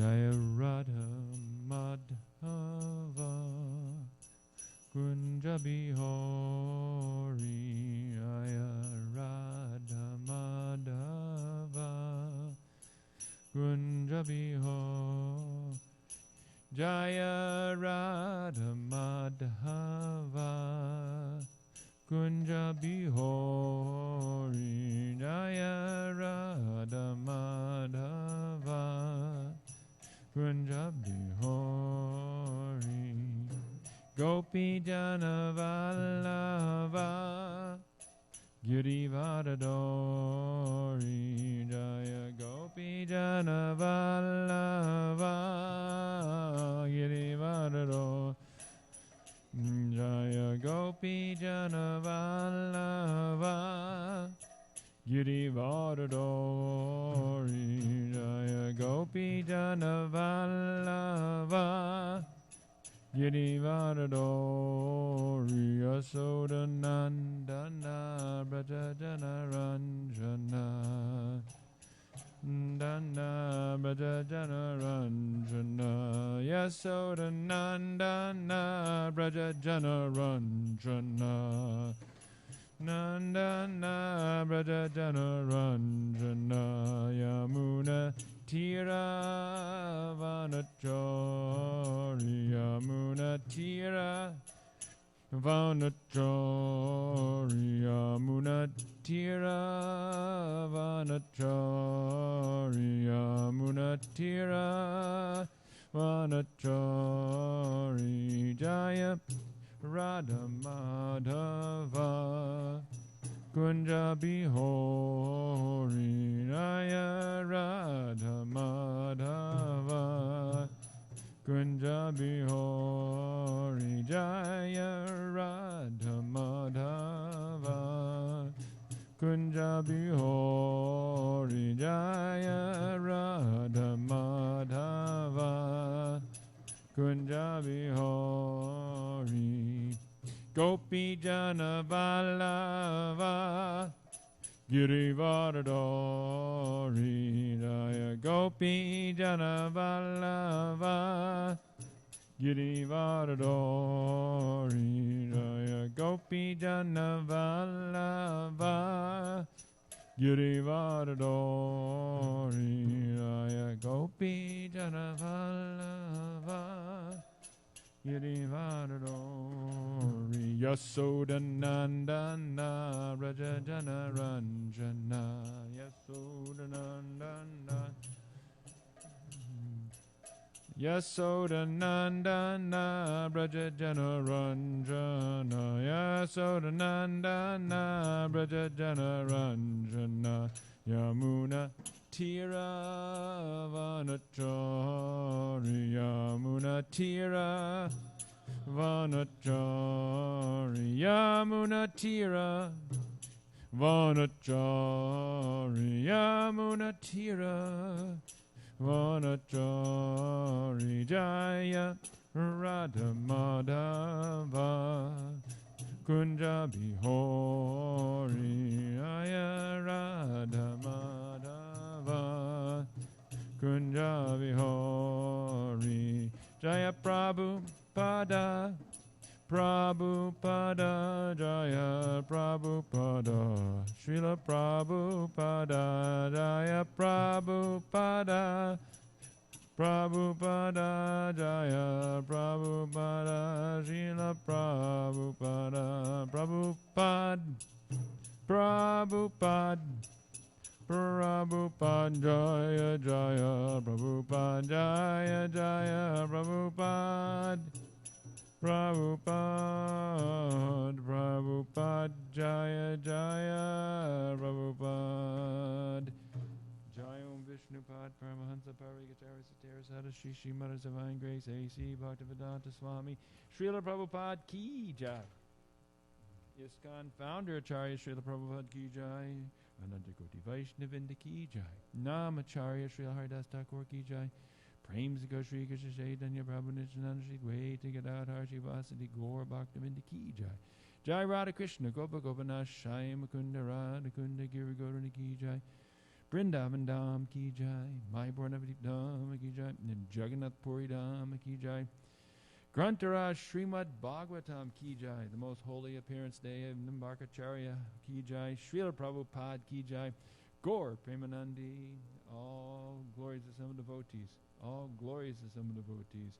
Jaya Radha Madhava Kunja Bihari Jaya Radha Madhava Kunja Bihari Jaya Radha Madhava Kunja Bihari Jaya Radha Madhava Kunja Bihari Gopi Jana Vallabha Girivardhari Jaya Gopi Jana Vallabha Girivardhari Jaya Gopi Jana Vallabha Girivardhari Jaya Gopi Jana Vallabha Girivardhari Yasodanandana Braja Jana Ranjana Dana Braja Jana Ranjana Yasodanandana Braja Jana Ranjana Nandana Braja Jana Ranjana Yamuna Tira Vanachari Yamuna Tira Vanachari Yamuna Tira Vanachari Yamuna Tira Vanachari Jaya Radha Madhava Kunja Bihari Jaya Radha Madhava Kunja Bihari Jaya Radha Madhava Kunja Bihari Jaya Radha Madhava Kunja Bihari Gopi Jana Vallabha Girivardhari Jaya Gopi Jana Vallabha Girivardhari Jaya Gopi Jana Vallabha Girivardhari Jaya Gopi Jana Vallabha Girivardhari Yasodanandana Braja Jana Ranjana Yasodanandana Yasodanandana Braja Jana Ranjana Yasodanandana Braja Jana Ranjana Yamuna Tira Vanachari Yamuna Tira Vanachari Yamuna Tira Vanachari Yamuna Tira Vanachari Jaya Radha Madhava Kunja Bihari Jaya Radha Madhava Kunja Bihari Jaya Prabhupada Prabhupada Jaya Prabhupada Srila Prabhupada Jaya Prabhupada Prabhupada Jaya Prabhupada Srila Prabhupada Prabhupada Prabhupada Prabhupada Jaya Jaya Prabhupada Jaya Jaya Prabhupada Prabhupada Prabhupada Jaya Jaya Prabhupada Jai Om Vishnupad Paramahansa Parigatara Satara Sada Shri Shri Mother Divine Grace A.C. Bhaktivedanta Swami Srila Prabhupada Ki Jai ISKCON Founder Acharya Srila Prabhupada Ki Jai Anantakoti Vaishnavinda Ki Jai Namacharya Srila Haridas Thakur Ki Jai Prams Go Shri Krishna Chaitanya Prabhu Nityananda Shri Dvaita Gadadhar Shri Vasadi Gaur Bhaktivinda Ki Jai Jai Radha Krishna Gopa Gopanath Shai Mukunda Radha Kunda Giri Gaurana Ki Jai Vrindavan Dham ki jai, Mayapur Navadip Dham ki jai, and Jagannath Puri Dham ki jai. Grantaraj Srimad Bhagavatam ki jai, the most holy appearance day of Nimbarkacharya ki jai, Srila Prabhupada ki jai, Gaur Premanandi, all glories to some devotees, all glories to some devotees,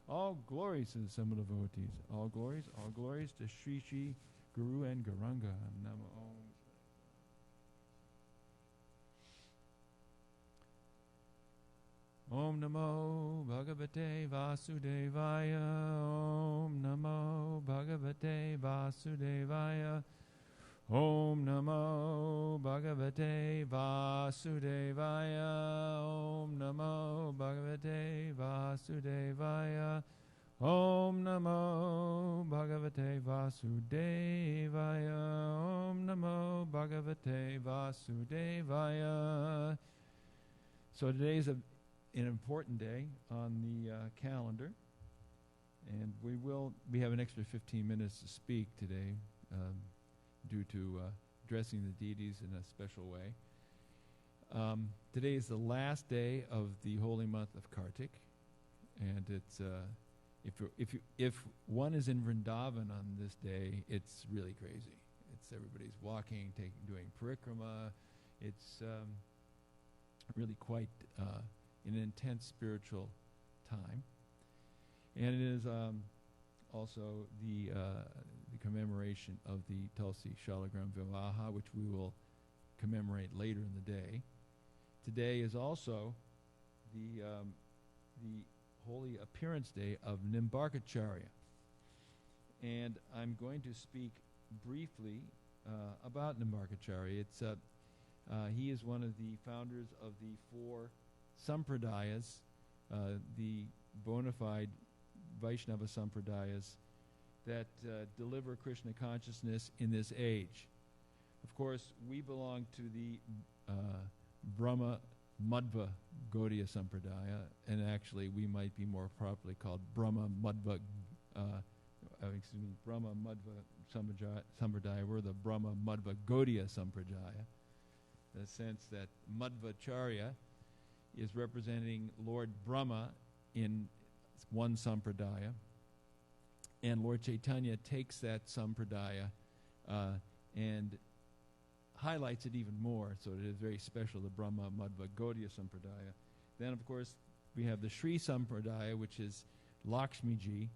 all glories to some devotees, all glories to Sri Sri Guru and Gauranga. Namo Om. Om Namo Bhagavate Vasudevaya. Om Namo Bhagavate Vasudevaya. Om Namo Bhagavate Vasudevaya. Om Namo Bhagavate Vasudevaya. Om Namo Bhagavate Vasudevaya. Om Namo Bhagavate Vasudevaya. So today is an important day on the calendar, and we have an extra 15 minutes to speak today due to addressing the deities in a special way. Today is the last day of the holy month of Kartik, and it's if one is in Vrindavan on this day, it's really crazy. It's everybody's walking, doing parikrama. It's really quite an intense spiritual time, and it is also the commemoration of the Tulsi Shalagram Vivaha, which we will commemorate later in the day. Today is also the holy appearance day of Nimbarkacharya, and I'm going to speak briefly about Nimbarkacharya. He is one of the founders of the four sampradayas, the bona fide Vaishnava sampradayas that deliver Krishna consciousness in this age. Of course, we belong to the Brahma Madhva Gaudiya Sampradaya, and actually we might be more properly called Brahma Madhva Sampradaya. We're the Brahma Madhva Gaudiya Sampradaya, in the sense that Madhvacharya is representing Lord Brahma in one sampradaya, and Lord Chaitanya takes that sampradaya and highlights it even more, so it is very special, the Brahma Madhva Gaudiya Sampradaya. Then, of course, we have the Sri Sampradaya, which is Lakshmiji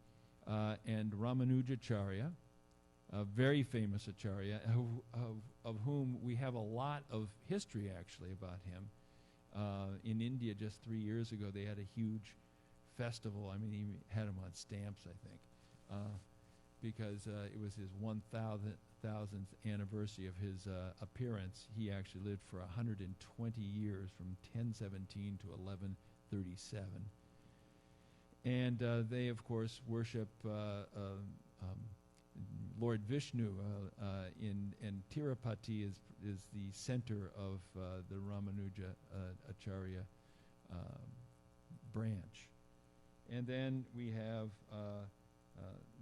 and Ramanujacharya, a very famous acharya, of whom we have a lot of history, actually, about him. In India, just 3 years ago, they had a huge festival. I mean, he had him on stamps, I think, because it was his 1,000th anniversary of his appearance. He actually lived for 120 years, from 1017 to 1137. And they, of course, worship Lord Vishnu, and Tirupati is the center of the Ramanuja Acharya branch. And then we have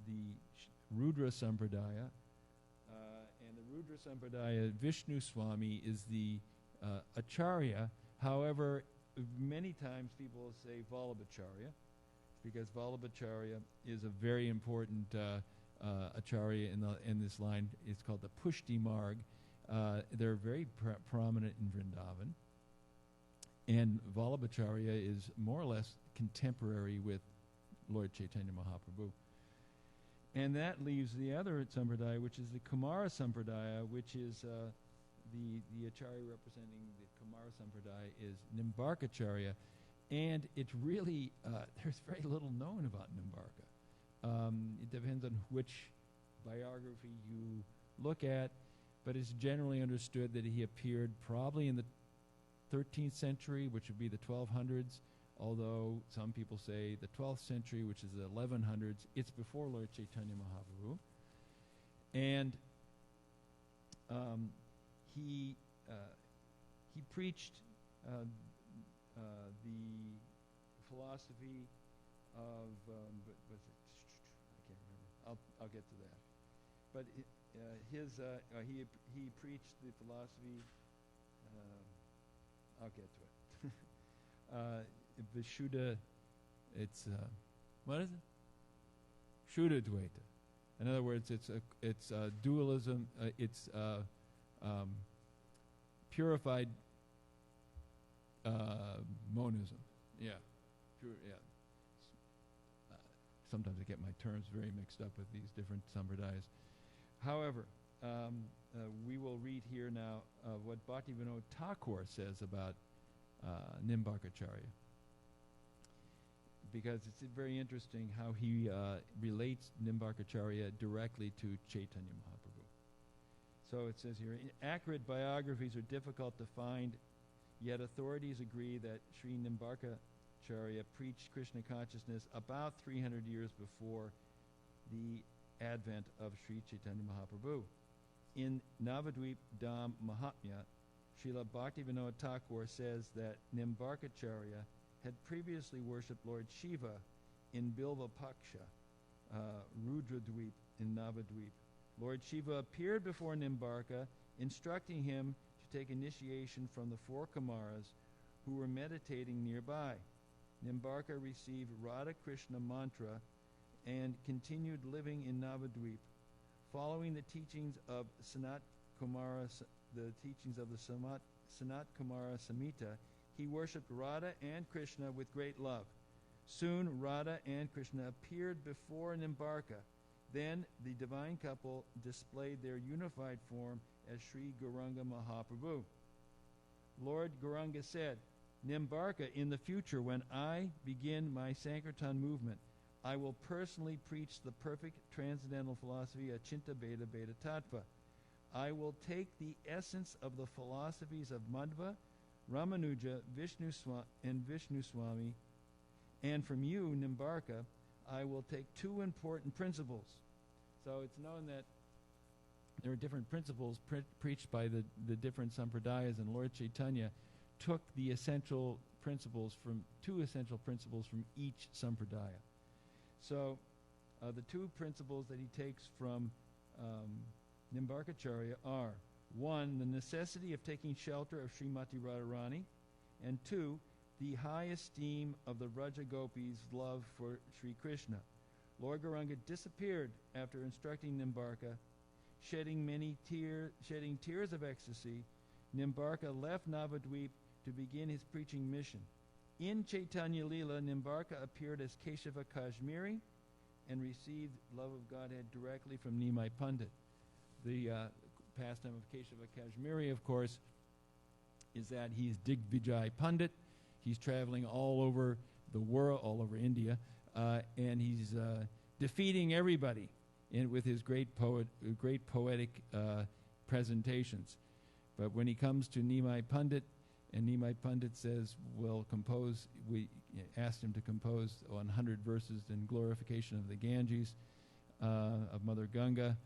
the Rudra Sampradaya, and the Rudra Sampradaya, Vishnu Swami is the Acharya. However, many times people say Vallabhacharya, because Vallabhacharya is a very important Acharya in this line. It's called the Pushti Marg. They're very prominent in Vrindavan. And Vallabhacharya is more or less contemporary with Lord Chaitanya Mahaprabhu. And that leaves the other Sampradaya, which is the Kumara Sampradaya, which is the Acharya representing the Kumara Sampradaya is Nimbarkacharya. And it's really, there's very little known about Nimbarka. It depends on which biography you look at, but it's generally understood that he appeared probably in the 13th century, which would be the 1200s, although some people say the 12th century, which is the 1100s. It's before Lord Chaitanya Mahaprabhu. And he preached the philosophy of, I can't remember. I'll get to that. But he preached the philosophy. I'll get to it. Vishuddha, it's what is it? Shuddha Dvaita. In other words, it's dualism. It's purified monism. Yeah, pure. Yeah. Sometimes I get my terms very mixed up with these different sampradayas. However, we will read here now what Bhaktivinoda Thakur says about Nimbarkacharya, because it's very interesting how he relates Nimbarkacharya directly to Chaitanya Mahaprabhu. So it says here, accurate biographies are difficult to find, yet authorities agree that Sri Nimbarkacharya preached Krishna consciousness about 300 years before the advent of Sri Chaitanya Mahaprabhu. In Navadvip Dham Mahatmya, Srila Bhaktivinoda Thakur says that Nimbarkacharya had previously worshipped Lord Shiva in Bilvapaksha, Rudradvip in Navadvip. Lord Shiva appeared before Nimbarka, instructing him to take initiation from the 4 Kumaras who were meditating nearby. Nimbarka received Radha Krishna mantra and continued living in Navadvip. Following the teachings of Sanat Kumara, the teachings of the Sanat Kumara Samhita, he worshipped Radha and Krishna with great love. Soon Radha and Krishna appeared before Nimbarka. Then the divine couple displayed their unified form as Sri Gauranga Mahaprabhu. Lord Gauranga said, Nimbarka, in the future when I begin my Sankirtan movement, I will personally preach the perfect transcendental philosophy Achinta Bheda Bheda Tattva. I will take the essence of the philosophies of Madhva, Ramanuja, and Vishnu Swami, and from you, Nimbarka, I will take 2 important principles. So it's known that there are different principles preached by the different sampradayas, and Lord Chaitanya took the essential principles from 2 essential principles from each sampradaya. So the 2 principles that he takes from Nimbarkacharya are, 1, the necessity of taking shelter of Srimati Radharani, and 2, the high esteem of the Vraja Gopis' love for Sri Krishna. Lord Gauranga disappeared after instructing Nimbarka, shedding tears of ecstasy. Nimbarka left Navadvip to begin his preaching mission. In Chaitanya Leela, Nimbarka appeared as Keshava Kashmiri and received love of Godhead directly from Nimai Pandit. The pastime of Keshava Kashmiri, of course, is that he's Digvijay Pandit. He's traveling all over the world, all over India, and he's defeating everybody with his great poetic presentations. But when he comes to Nimai Pandit, and Nimai Pandit says, we asked him to compose 100 verses in glorification of the Ganges, of Mother Ganga.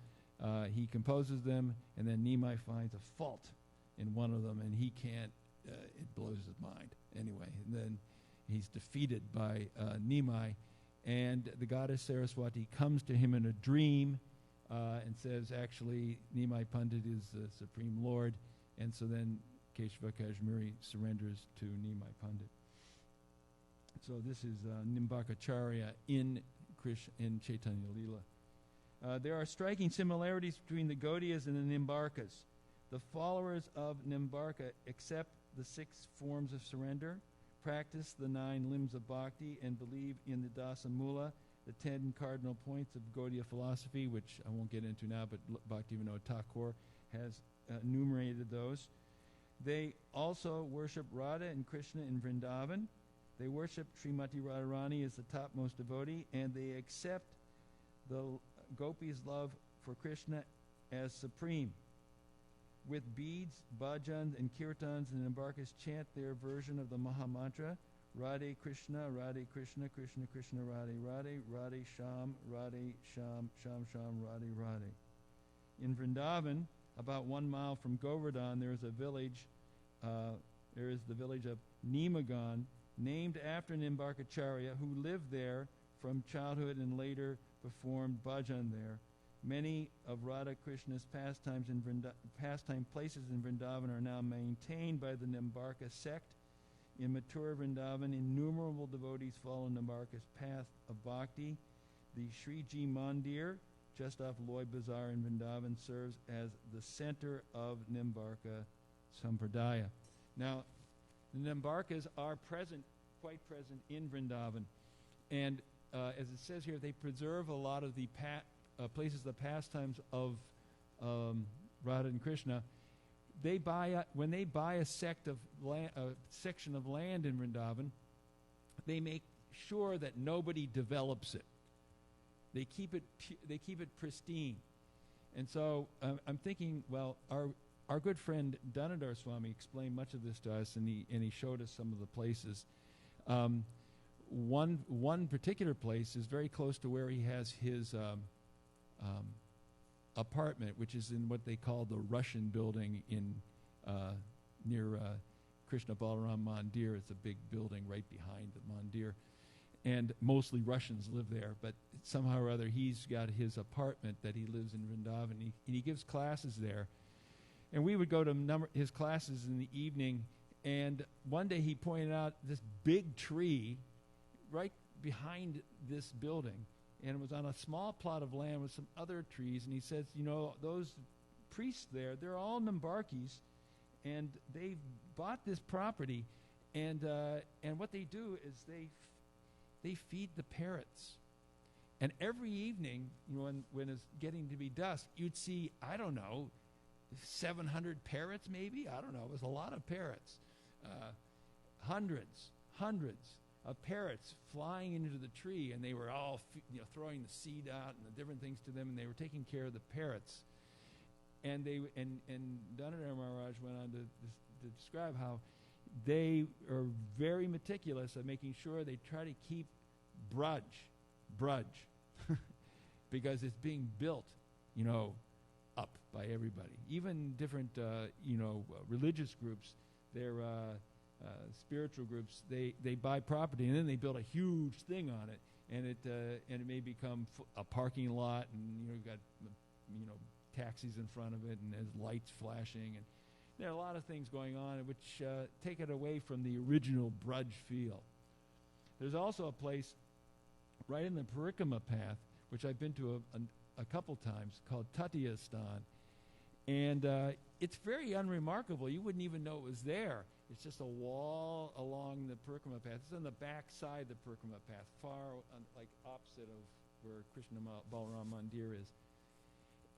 He composes them, and then Nimai finds a fault in one of them, and he can't, it blows his mind. Anyway, and then he's defeated by Nimai, and the goddess Saraswati comes to him in a dream and says, actually, Nimai Pandit is the Supreme Lord, and so then Keshava Kashmiri surrenders to Nimai Pandit. So this is Nimbarkacharya in Chaitanya Leela. There are striking similarities between the Gaudiyas and the Nimbarkas. The followers of Nimbarka accept the 6 forms of surrender, practice the 9 limbs of bhakti, and believe in the Dasamula, the 10 cardinal points of Gaudiya philosophy, which I won't get into now, but Bhaktivinoda Thakur has enumerated those. They also worship Radha and Krishna in Vrindavan. They worship Srimati Radharani as the topmost devotee, and they accept the gopis' love for Krishna as supreme. With beads, bhajans, and kirtans, the Nimbarkas chant their version of the Maha Mantra, Radhe Krishna, Krishna Krishna, Radhe, Radhe Sham, Sham Sham, Radhe Radhe. In Vrindavan, about 1 mile from Govardhan, there is the village of Nimagan, named after Nimbarkacharya, who lived there from childhood and later performed bhajan there. Many of Radha Krishna's pastime places in Vrindavan are now maintained by the Nimbarka sect. In mature Vrindavan, innumerable devotees follow Nimbarka's path of bhakti. The Sriji Mandir, just off Loy Bazaar in Vrindavan, serves as the center of Nimbarka Sampradaya. Now, the Nimbarkas are quite present in Vrindavan. And as it says here, they preserve a lot of the places, the pastimes of Radha and Krishna. When they buy a section of land in Vrindavan, they make sure that nobody develops it. They keep it pristine. And so I'm thinking, well, our good friend Dhanadhar Swami explained much of this to us, and he showed us some of the places. One particular place is very close to where he has his apartment, which is in what they call the Russian building in near Krishna Balaram Mandir. It's a big building right behind the Mandir, and mostly Russians live there. But somehow or other, he's got his apartment that he lives in Vrindavan, and he gives classes there. And we would go to his classes in the evening. And one day he pointed out this big tree right behind this building, and it was on a small plot of land with some other trees. And he says, those priests there, they're all Nimbarkis, and they bought this property, and what they do is they feed the parrots. And every evening, when it's getting to be dusk, you'd see, 700 parrots maybe? I don't know. It was a lot of parrots. Hundreds of parrots flying into the tree, and they were all throwing the seed out and the different things to them, and they were taking care of the parrots. And Dhanadhar Maharaj went on to describe how they are very meticulous at making sure they try to keep brudge, because it's being built, up by everybody. Even different, religious groups, their spiritual groups, they buy property and then they build a huge thing on it, and it may become a parking lot, and you've got taxis in front of it, and there's lights flashing, and there are a lot of things going on which take it away from the original brudge feel. There's also a place right in the Parikrama path, which I've been to a couple times, called Tatiyastan. And it's very unremarkable. You wouldn't even know it was there. It's just a wall along the Parikrama path. It's on the back side of the Parikrama path, far opposite of where Krishna Balaram Mandir is.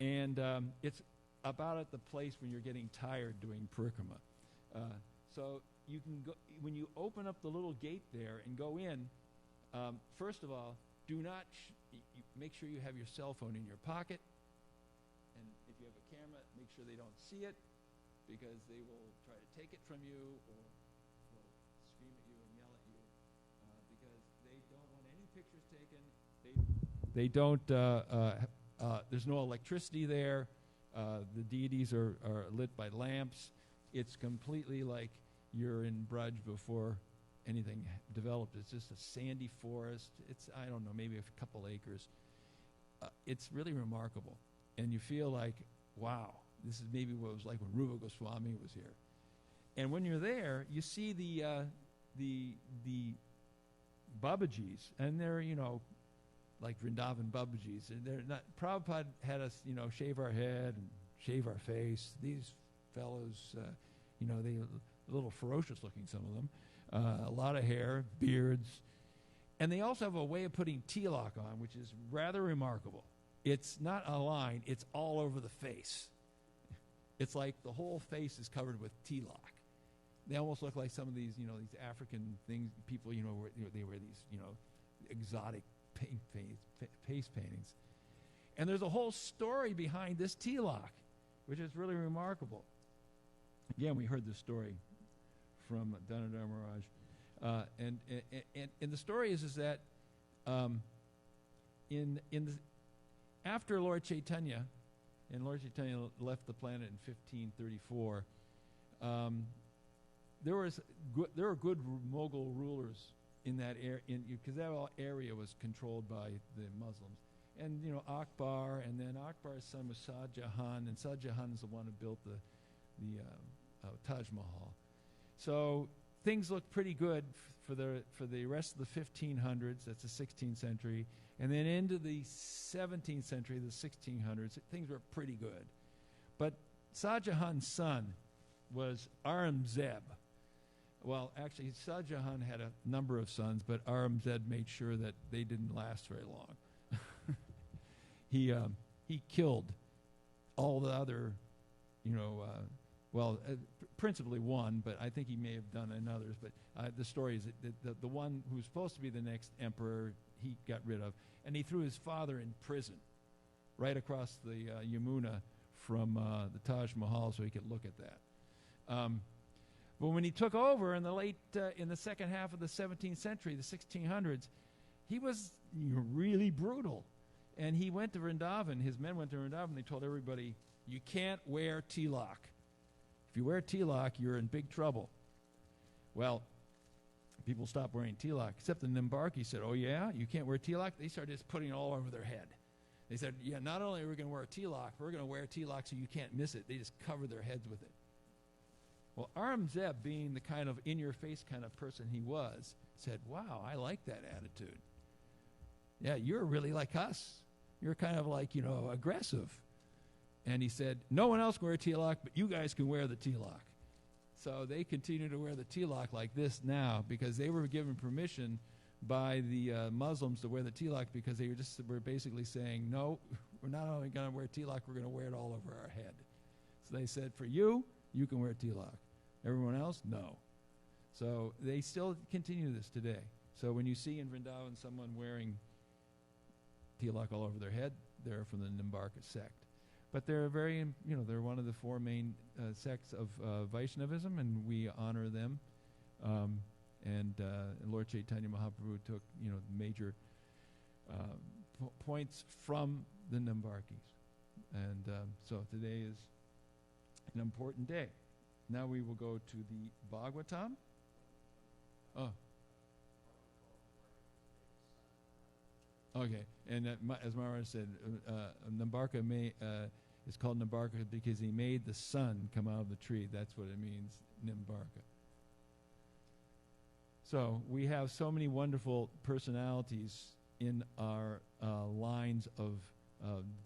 And it's about at the place when you're getting tired doing Parikrama. So you can go, when you open up the little gate there and go in, first of all, do not make sure you have your cell phone in your pocket, and if you have a camera, make sure they don't see it, because they will try to take it from you or will scream at you and yell at you, because they don't want any pictures taken. They don't. There's no electricity there. The deities are lit by lamps. It's completely like you're in Braj before anything developed. It's just a sandy forest. It's, I don't know, maybe a couple acres. It's really remarkable. And you feel like, wow, this is maybe what it was like when Rupa Goswami was here. And when you're there, you see the Babajis, and they're, like Vrindavan Babajis. And they're not, Prabhupada had us, shave our head and shave our face. These fellows, they a little ferocious looking, some of them. A lot of hair, beards. And they also have a way of putting tilak on, which is rather remarkable. It's not a line, it's all over the face. It's like the whole face is covered with tilak. They almost look like some of these, these African things, people, where they wear these, exotic face paintings. And there's a whole story behind this tilak, which is really remarkable. Again, we heard this story from Dhanadhar Maharaj. And the story is that after Lord Chaitanya, and Lord Chaitanya left the planet in 1534, there were good Mughal rulers in that area, because that area was controlled by the Muslims. and Akbar, and then Akbar's son was Shah Jahan, and Shah Jahan is the one who built the Taj Mahal. So things look pretty good for the rest of the 1500s. That's the 16th century, and then into the 17th century, the 1600s, things were pretty good. But Shah Jahan's son was Aurangzeb. Well, actually, Shah Jahan had a number of sons, but Aurangzeb made sure that they didn't last very long. He killed all the other, principally one, but I think he may have done in others. But the story is that the one who was supposed to be the next emperor, he got rid of, and he threw his father in prison, right across the Yamuna from the Taj Mahal, so he could look at that. But when he took over in the second half of the 17th century, the 1600s, he was really brutal. And he went to Vrindavan. His men went to Vrindavan. They told everybody, you can't wear tilak. If you wear tilak, you're in big trouble. Well, people stopped wearing tilak, except the Nimbarki said, oh, yeah, you can't wear tilak? They started just putting it all over their head. They said, yeah, not only are we going to wear tilak, we're going to wear tilak so you can't miss it. They just covered their heads with it. Well, Aurangzeb, being the kind of in-your-face kind of person he was, said, wow, I like that attitude. Yeah, you're really like us. You're kind of like, aggressive. And he said, no one else can wear tilak, but you guys can wear the tilak. So they continue to wear the tilak like this now because they were given permission by the Muslims to wear the tilak because they were basically saying, no, we're not only going to wear tilak, we're going to wear it all over our head. So they said, for you can wear tilak. Everyone else, no. So they still continue this today. So when you see in Vrindavan someone wearing tilak all over their head, they're from the Nimbarka sect. But they're they're one of the four main sects of Vaishnavism, and we honor them. And Lord Chaitanya Mahaprabhu took, major points from the Nimbarkis. And so today is an important day. Now we will go to the Bhagavatam. Oh. Okay, and as Maharaj said, Nimbarka is called Nimbarka because he made the sun come out of the tree. That's what it means, Nimbarka. So we have so many wonderful personalities in our lines of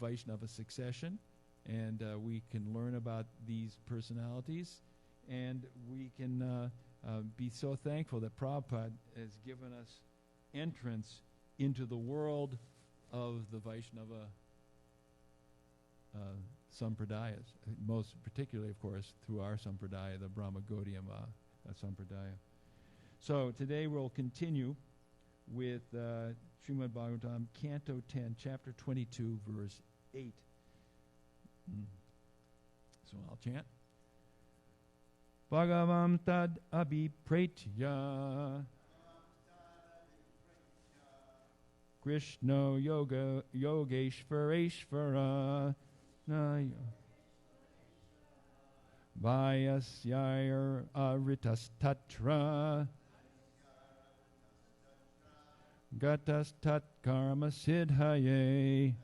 Vaishnava succession, and we can learn about these personalities, and we can be so thankful that Prabhupada has given us entrance into the world of the Vaishnava sampradayas, most particularly, of course, through our sampradaya, the Brahma Gaudiya sampradaya. So today we'll continue with Srimad Bhagavatam, Canto 10, Chapter 22, verse 8. So I'll chant. Bhagavam tad abhipretya Krishno Yogeshvareshvara Vayasyair Aritas Tatra Gatas Tat Karma Siddhaye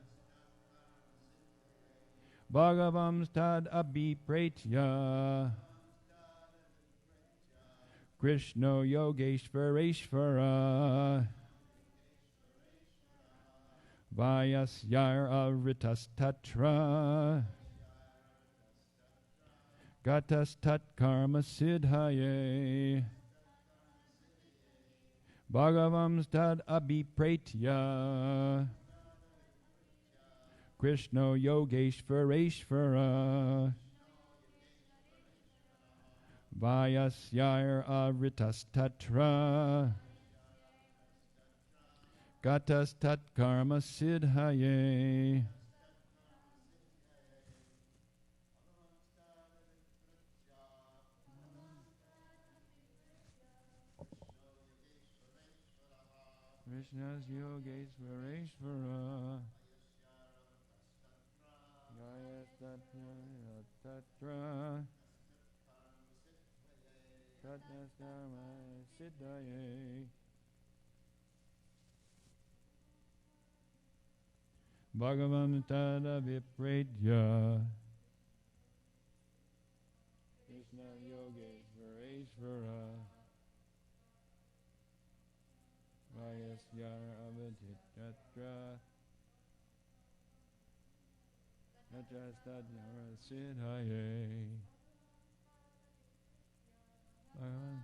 Bhagavam Tad Abhipretya Krishno Yogeshvareshvara Vayasyar Aritas Tatra Gatas Tat Karma Siddhaye Bhagavam Tad Abhipretya Krishno Yogeshvareshvara Vayasyar Aritas Tatra Gatas Tat Karma Siddhaye. Krishna's Yogeshvareshvara Gayas Tatra Gatas Karma Siddhaye. Bhagavan tada vipretya. Krishna Yogeshwareshvara. Vayasyara avadhitatra. Najastadnara siddhaye. Bhagavan.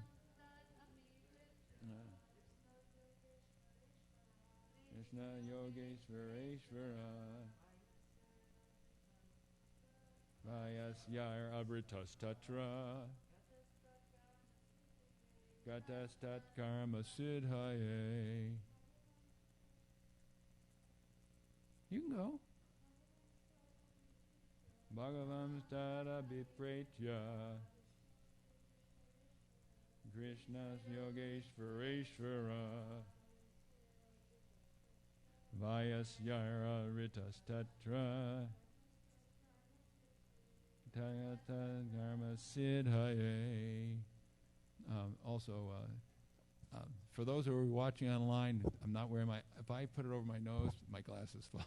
Krishna Yogeshwareshvara. Vayasyar Abritastatra. Gatastat Karma Siddhaye. You can go. Bhagavam Tada Vipretya. Krishna's Yogeshwareshvara. Vayasyara Ritastatra. Tayata Dharma Siddhaye. Also, for those who are watching online, I'm not wearing my. If I put it over my nose, my glasses fog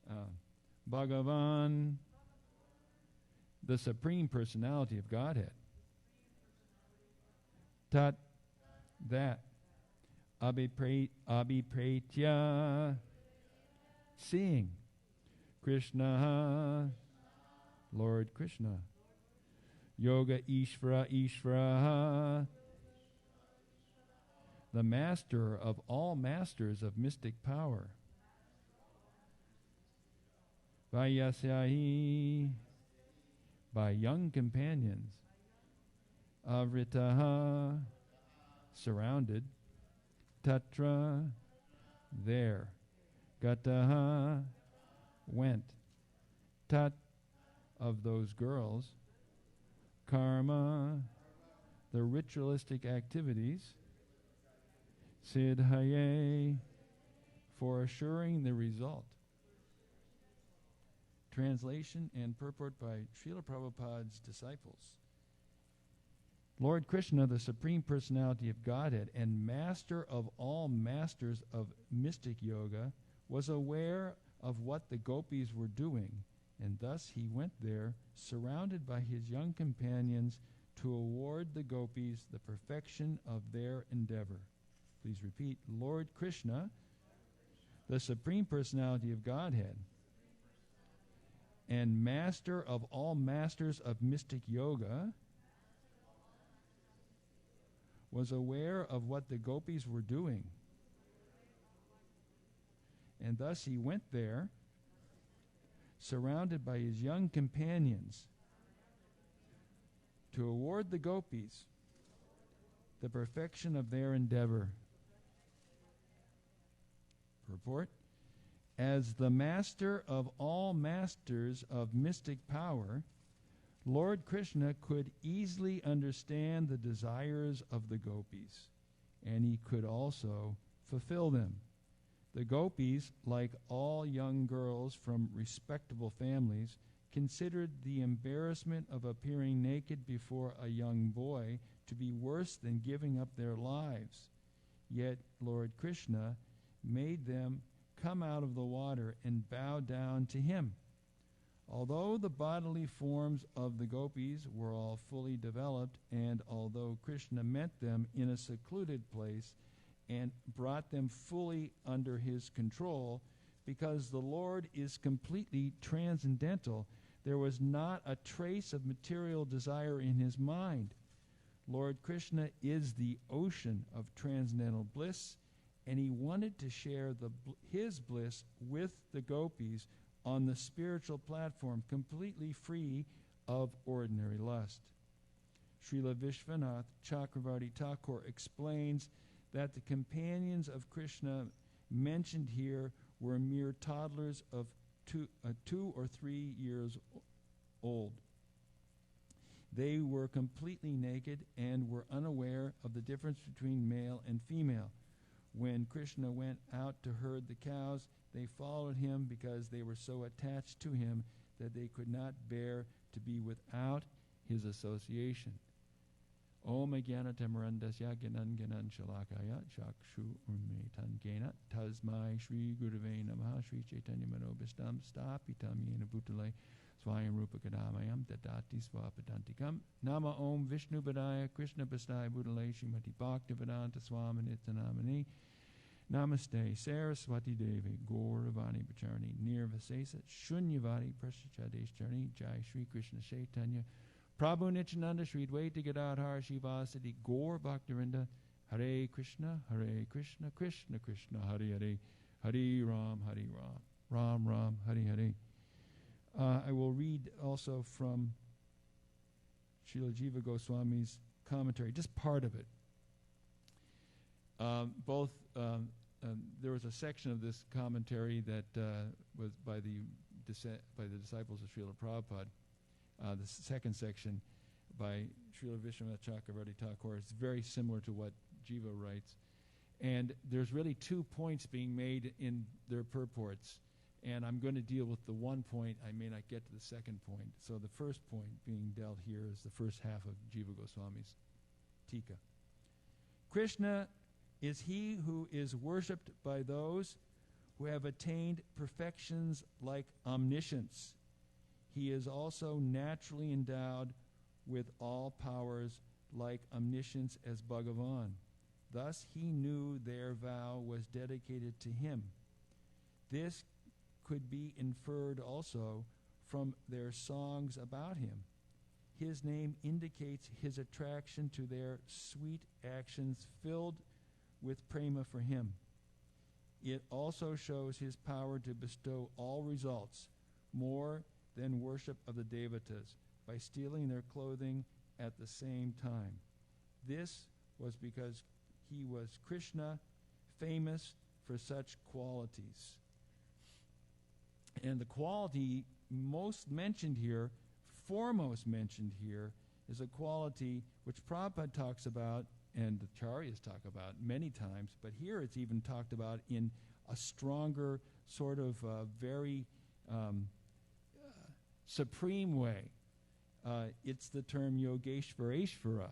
up. Bhagavan, the Supreme Personality of Godhead. Tat, that. Abhipretya, seeing. Krishna, Lord Krishna. Yoga Ishvara, the master of all masters of mystic power. Vayasyahi, by young companions. Avritaha, surrounded. Tatra, there. Gataha, went. Tat, of those girls. Karma, the ritualistic activities. Siddhaye, for assuring the result. Translation and purport by Srila Prabhupada's disciples. Lord Krishna, the Supreme Personality of Godhead and master of all masters of mystic yoga, was aware of what the gopis were doing, and thus he went there, surrounded by his young companions, to award the gopis the perfection of their endeavor. Please repeat. Lord Krishna, the Supreme Personality of Godhead, and master of all masters of mystic yoga, was aware of what the gopis were doing, and thus he went there, surrounded by his young companions, to award the gopis the perfection of their endeavor. Purport: as the master of all masters of mystic power, Lord Krishna could easily understand the desires of the gopis, and he could also fulfill them. The gopis, like all young girls from respectable families, considered the embarrassment of appearing naked before a young boy to be worse than giving up their lives. Yet Lord Krishna made them come out of the water and bow down to him. Although the bodily forms of the gopis were all fully developed, and although Krishna met them in a secluded place and brought them fully under his control, because the Lord is completely transcendental, there was not a trace of material desire in his mind. Lord Krishna is the ocean of transcendental bliss, and he wanted to share his bliss with the gopis on the spiritual platform, completely free of ordinary lust. Srila Vishwanath Chakravarti Thakur explains that the companions of Krishna mentioned here were mere toddlers of 2 or 3 years old. They were completely naked and were unaware of the difference between male and female. When Krishna went out to herd the cows, they followed him because they were so attached to him that they could not bear to be without his association. Om Jnana Tamarandasya Gyanan Gyanan Shalakaya Chakshu Unmetan Gena Tasmai Shri Gurave Namaha Shri Chaitanya Manobishtam Stapitam Yena Bhutale Swayam Rupa Kadamayam Dadati Swapadantikam Nama Om Vishnu Padaya Krishna Pastai Bhutale Shrimati Bhaktivedanta Swaminithanamani Namaste Saraswati Devi Gauravani Pacharni Nirvasesa Shunyavadi Prashachadesh Charni Jai Shri Krishna Chaitanya Prabhu Nityananda Shri Dvaita Gadadhar Shivasati Gaur Bhaktivinda Hare Krishna Krishna Krishna Hare Hare Hare Ram Ram Ram Hare Hare. I will read also from Srila Jiva Goswami's commentary, just part of it. There was a section of this commentary that was by the disciples of Srila Prabhupada. The second section by Srila Vishwanath Chakravarti Thakur is very similar to what Jiva writes. And there's really 2 points being made in their purports. And I'm going to deal with the one point. I may not get to the second point. So the first point being dealt here is the first half of Jiva Goswami's Tika. Krishna is he who is worshipped by those who have attained perfections like omniscience. He is also naturally endowed with all powers like omniscience as Bhagavan. Thus he knew their vow was dedicated to him. This could be inferred also from their songs about him. His name indicates his attraction to their sweet actions filled with prema for him. It also shows his power to bestow all results, more than worship of the devatas, by stealing their clothing at the same time. This was because he was Krishna, famous for such qualities. And the quality foremost mentioned here, is a quality which Prabhupada talks about and the Acharyas talk about many times, but here it's even talked about in a stronger, sort of very supreme way. It's the term Yogeshvareshvara.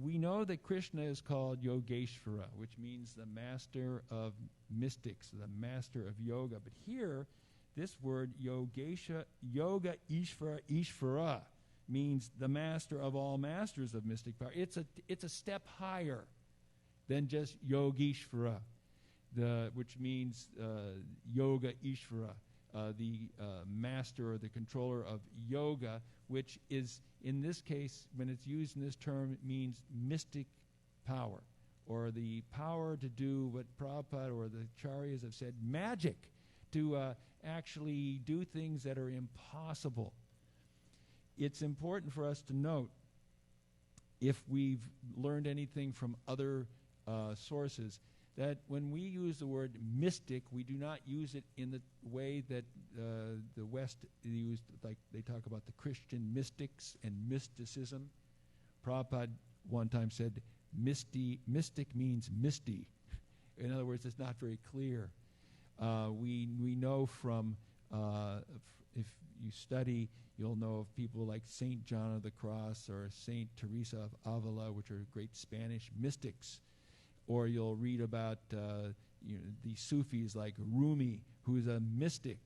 We know that Krishna is called Yogeshvara, which means the master of mystics, the master of yoga. But here, this word Yoga Ishvara means the master of all masters of mystic power. It's a step higher than just Yogeshvara, which means Yoga Ishvara, the master or the controller of yoga, which is, in this case, when it's used in this term, it means mystic power, or the power to do what Prabhupada or the Acharyas have said, magic, to actually do things that are impossible. It's important for us to note, if we've learned anything from other sources, that when we use the word mystic, we do not use it in the way that the West used, like they talk about the Christian mystics and mysticism. Prabhupada one time said, mystic means misty. In other words, it's not very clear. We know from, if you study, you'll know of people like Saint John of the Cross or Saint Teresa of Avila, which are great Spanish mystics. Or you'll read about the Sufis like Rumi, who's a mystic.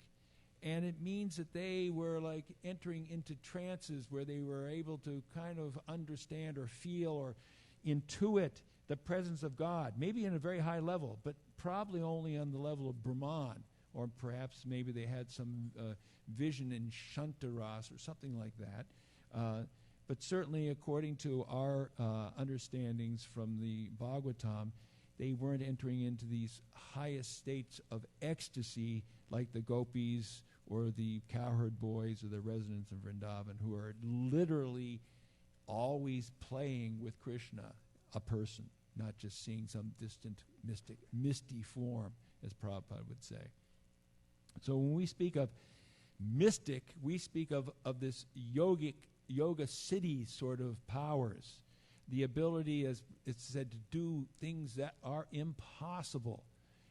And it means that they were like entering into trances where they were able to kind of understand or feel or intuit the presence of God, maybe in a very high level, but probably only on the level of Brahman, or perhaps maybe they had some vision in Shantaras or something like that. But certainly according to our understandings from the Bhagavatam, they weren't entering into these highest states of ecstasy like the gopis or the cowherd boys or the residents of Vrindavan, who are literally always playing with Krishna, a person, not just seeing some distant misty form, as Prabhupada would say. So when we speak of mystic, we speak of this yoga city sort of powers, the ability, as it's said, to do things that are impossible.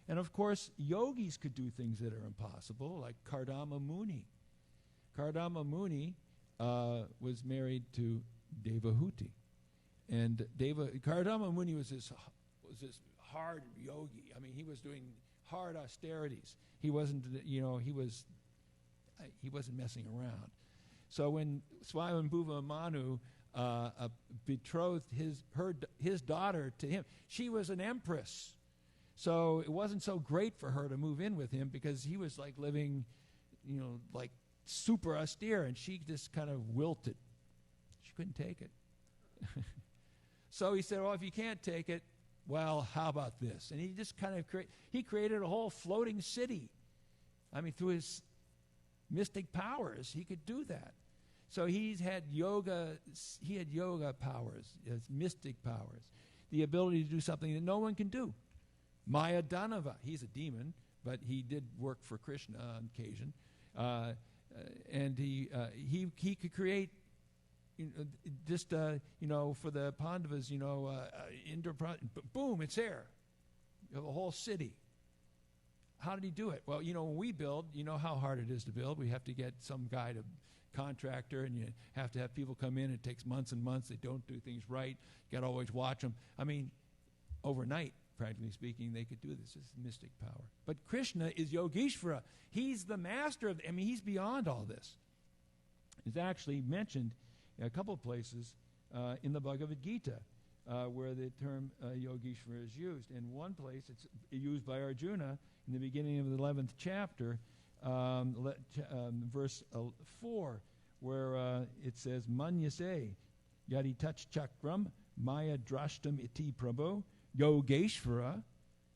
And of course, yogis could do things that are impossible, like Kardama Muni. Kardama Muni was married to Devahuti. And Kardama Muni was this hard yogi. I mean, he was doing hard austerities. He wasn't, he wasn't messing around. So when Swayambhuva Manu betrothed his daughter to him, she was an empress. So it wasn't so great for her to move in with him because he was like living, like super austere, and she just kind of wilted. She couldn't take it. So he said, well, if you can't take it, well, how about this? And he just kind of created a whole floating city. I mean, through his mystic powers, he could do that. So he had yoga powers, his mystic powers, the ability to do something that no one can do. Maya Danava, he's a demon, but he did work for Krishna on occasion. And he could create, for the Pandavas, boom, it's there. You have a whole city. How did he do it? Well, when we build, how hard it is to build. We have to get some guy to contractor, and you have to have people come in. It takes months and months. They don't do things right. You got to always watch them. I mean, overnight, practically speaking, they could do this. This is mystic power. But Krishna is Yogeshvara. He's the master of, he's beyond all this. It's actually mentioned in a couple of places in the Bhagavad Gita where the term Yogeshvara is used. In one place, it's used by Arjuna in the beginning of the 11th chapter, verse 4, where it says, Manyase yadi tach chakram maya drashtam iti prabhu Yogeshvara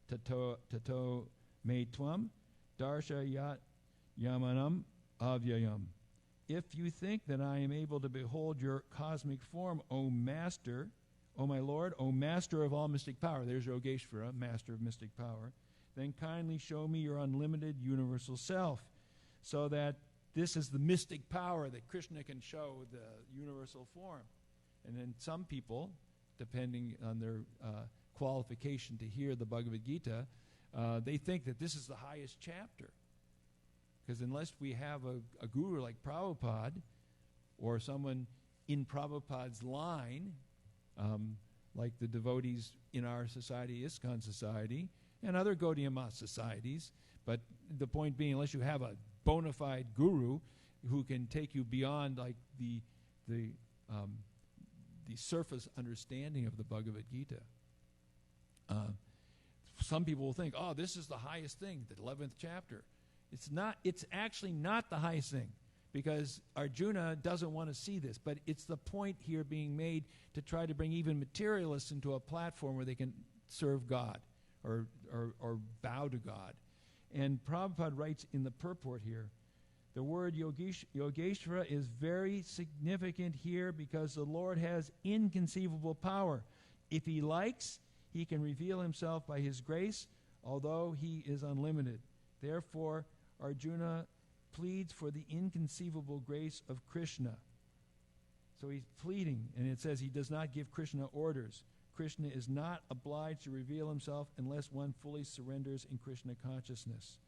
tato me tvam darsha yat yamanam avyayam. If you think that I am able to behold your cosmic form, O Master, O my Lord, O Master of all mystic power, there's Yogeshvara, Master of mystic power, then kindly show me your unlimited universal self, so that this is the mystic power that Krishna can show the universal form. And then some people, depending on their qualification to hear the Bhagavad Gita, they think that this is the highest chapter. Because unless we have a guru like Prabhupada, or someone in Prabhupada's line, like the devotees in our society, ISKCON society, and other Gaudiya Math societies, but the point being, unless you have a bona fide guru who can take you beyond like the surface understanding of the Bhagavad Gita, some people will think, oh, this is the highest thing, the 11th chapter. It's not. It's actually not the highest thing, because Arjuna doesn't want to see this. But it's the point here being made to try to bring even materialists into a platform where they can serve God or bow to God. And Prabhupada writes in the purport here, the word Yogeshvara is very significant here because the Lord has inconceivable power. If he likes, he can reveal himself by his grace, although he is unlimited. Therefore, Arjuna pleads for the inconceivable grace of Krishna. So he's pleading, and it says he does not give Krishna orders. Krishna is not obliged to reveal himself unless one fully surrenders in Krishna consciousness.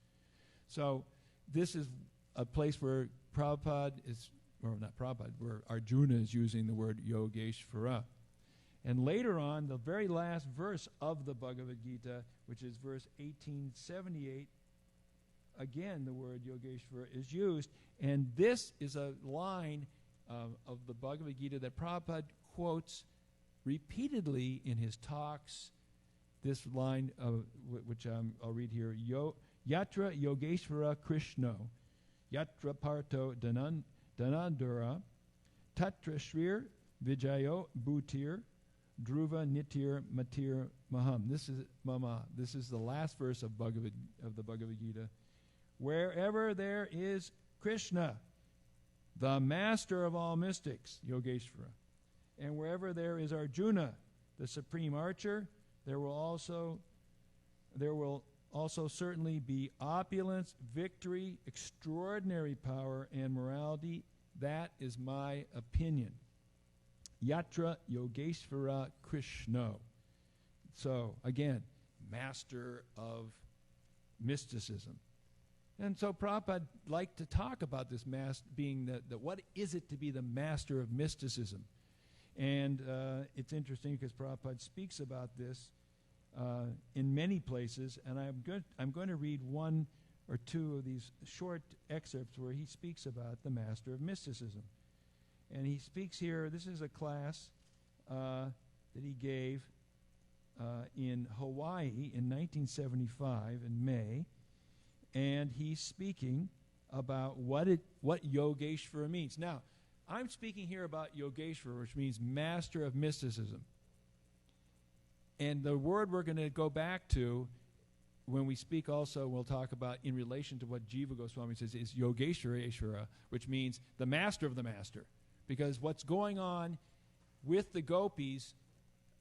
So this is a place where Prabhupada is, or not Prabhupada, where Arjuna is using the word Yogeshvara. And later on, the very last verse of the Bhagavad Gita, which is verse 1878, again, the word Yogeshvara is used, and this is a line of the Bhagavad Gita that Prabhupada quotes repeatedly in his talks. This line, which I'll read here, Yatra Yogeshvara Krishno, Yatra Parto Danandura, Tatra Shrir Vijayo Bhutir, Dhruva Nitir Matir Maham. This is Mama. This is the last verse of the Bhagavad Gita. Wherever there is Krishna, the master of all mystics, Yogeshvara, and wherever there is Arjuna, the supreme archer, there will also certainly be opulence, victory, extraordinary power, and morality. That is my opinion. Yatra Yogeshvara Krishno. So, again, master of mysticism. And so Prabhupada liked to talk about this being the what is it to be the master of mysticism? And it's interesting because Prabhupada speaks about this in many places, and I'm going to read one or two of these short excerpts where he speaks about the Master of Mysticism. And he speaks here, this is a class that he gave in Hawaii in 1975 in May, and he's speaking about what Yogeshvara means. Now, I'm speaking here about Yogeshvara, which means Master of Mysticism. And the word we're going to go back to when we speak also, we'll talk about in relation to what Jiva Goswami says, is Yogeshvara, which means the master of the master. Because what's going on with the gopis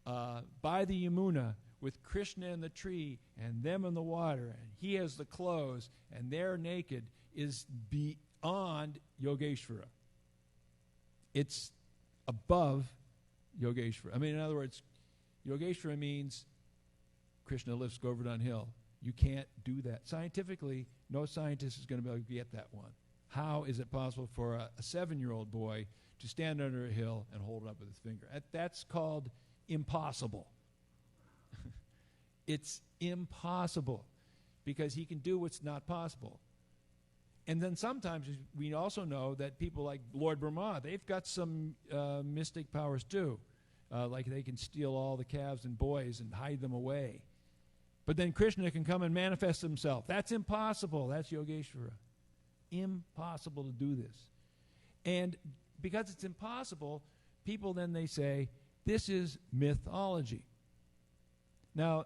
by the Yamuna, with Krishna in the tree and them in the water, and he has the clothes and they're naked, is beyond Yogeshvara. It's above Yogeshvara. I mean, in other words, Yogeshvara means Krishna lifts Govardhan Hill. You can't do that. Scientifically, no scientist is going to be able to get that one. How is it possible for a 7-year-old boy to stand under a hill and hold it up with his finger? That's called impossible. It's impossible because he can do what's not possible. And then sometimes we also know that people like Lord Brahma, they've got some mystic powers too. Like they can steal all the calves and boys and hide them away. But then Krishna can come and manifest himself. That's impossible. That's Yogeshvara. Impossible to do this. And because it's impossible, people then they say, this is mythology. Now,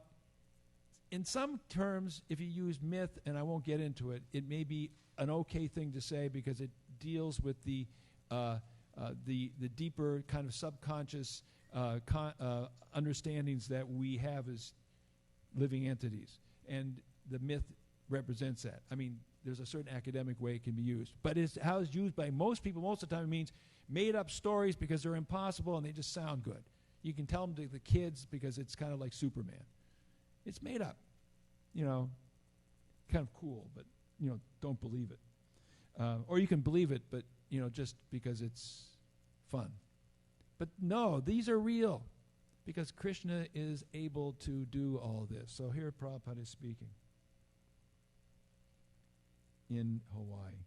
in some terms, if you use myth, and I won't get into it, it may be an okay thing to say because it deals with the deeper kind of subconscious understandings that we have as living entities. And the myth represents that. I mean, there's a certain academic way it can be used. But how it's used by most people most of the time, it means made up stories because they're impossible and they just sound good. You can tell them to the kids because it's kind of like Superman. It's made up. You know, kind of cool, but, you know, don't believe it. Or you can believe it, but, you know, just because it's fun. But no, these are real because Krishna is able to do all this. So here Prabhupada is speaking in Hawaii.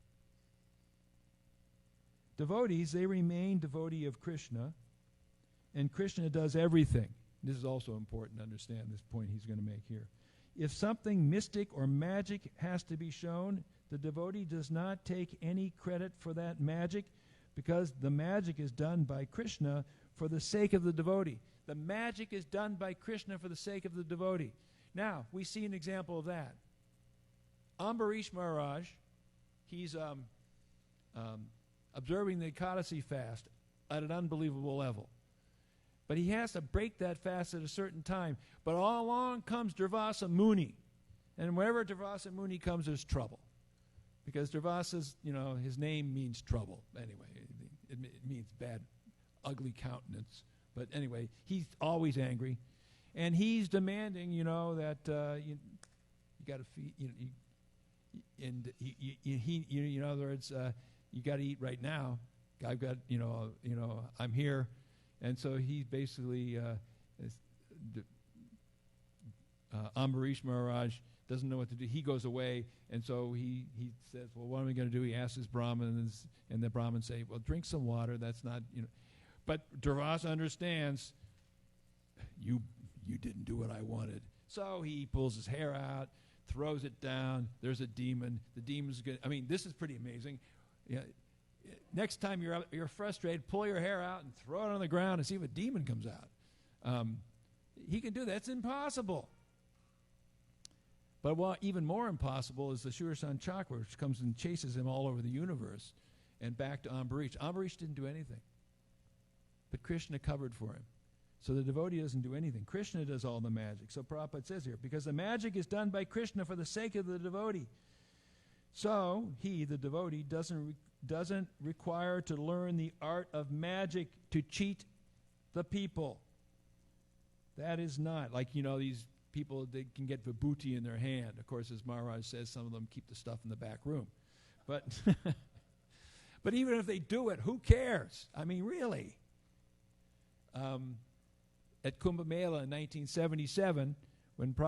Devotees, they remain devotee of Krishna, and Krishna does everything. This is also important to understand this point he's going to make here. If something mystic or magic has to be shown, the devotee does not take any credit for that magic because the magic is done by Krishna for the sake of the devotee. The magic is done by Krishna for the sake of the devotee. Now, we see an example of that. Ambarish Maharaj, he's observing the Ekadasi fast at an unbelievable level. But he has to break that fast at a certain time. But all along comes Durvasa Muni. And wherever Durvasa Muni comes, there's trouble. Because Durvasa's, you know, his name means trouble. Anyway, it means bad, ugly countenance. But anyway, he's always angry. And he's demanding, you know, that you got to feed, in other words, you got to eat right now. I've got, I'm here. And so he basically, Ambarish Maharaj doesn't know what to do. He goes away, and so he says, well, what am I going to do? He asks his Brahmins, and the Brahmins say, well, drink some water. That's not, But Durvasa understands, you didn't do what I wanted. So he pulls his hair out, throws it down. There's a demon. The demon's good. I mean, this is pretty amazing. Yeah. Next time you're frustrated, pull your hair out and throw it on the ground and see if a demon comes out. He can do that. It's impossible. But what even more impossible is the Sudarshan Chakra, which comes and chases him all over the universe and back to Ambarish. Ambarish didn't do anything. But Krishna covered for him. So the devotee doesn't do anything. Krishna does all the magic. So Prabhupada says here, because the magic is done by Krishna for the sake of the devotee. So he, the devotee, doesn't require to learn the art of magic to cheat the people. That is not, like, these people, they can get vibhuti in their hand. Of course, as Maharaj says, some of them keep the stuff in the back room. But, but even if they do it, who cares? I mean, really. at Kumbh Mela in 1977, when